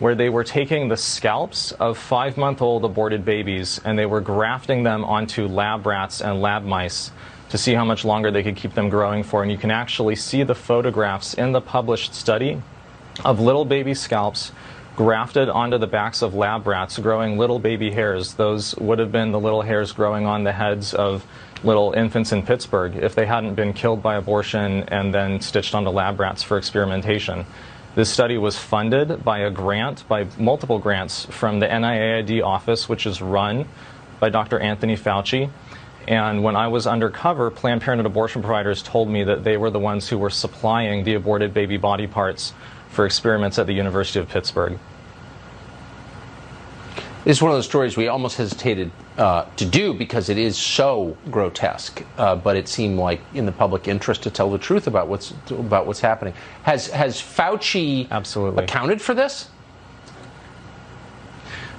where they were taking the scalps of 5-month-old aborted babies and they were grafting them onto lab rats and lab mice to see how much longer they could keep them growing for. And you can actually see the photographs in the published study of little baby scalps grafted onto the backs of lab rats, growing little baby hairs. Those would have been the little hairs growing on the heads of little infants in Pittsburgh if they hadn't been killed by abortion and then stitched onto lab rats for experimentation. This study was funded by a grant, by multiple grants from the NIAID office, which is run by Dr. Anthony Fauci. And when I was undercover, Planned Parenthood abortion providers told me that they were the ones who were supplying the aborted baby body parts for experiments at the University of Pittsburgh. This is one of those stories we almost hesitated to do because it is so grotesque, but it seemed like in the public interest to tell the truth about what's happening. Has Fauci Absolutely accounted for this?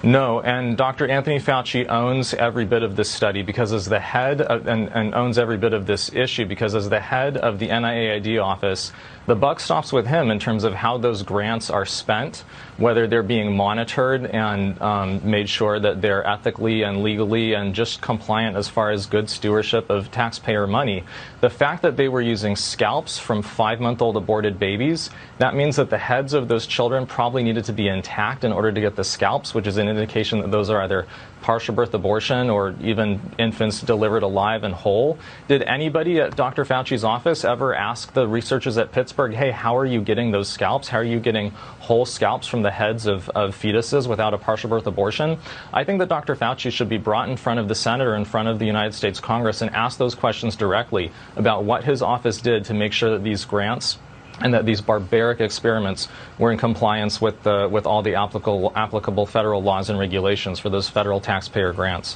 No, and Dr. Anthony Fauci owns every bit of this study because as the head of, and owns every bit of this issue because as the head of the NIAID office, the buck stops with him in terms of how those grants are spent, whether they're being monitored and made sure that they're ethically and legally and just compliant as far as good stewardship of taxpayer money. The fact that they were using scalps from 5-month-old aborted babies, that means that the heads of those children probably needed to be intact in order to get the scalps, which is an indication that those are either partial birth abortion or even infants delivered alive and whole. Did anybody at Dr. Fauci's office ever ask the researchers at Pittsburgh, hey, how are you getting those scalps? How are you getting whole scalps from the heads of fetuses without a partial birth abortion? I think that Dr. Fauci should be brought in front of the Senate or in front of the United States Congress and ask those questions directly about what his office did to make sure that these grants and that these barbaric experiments were in compliance with all the applicable federal laws and regulations for those federal taxpayer grants.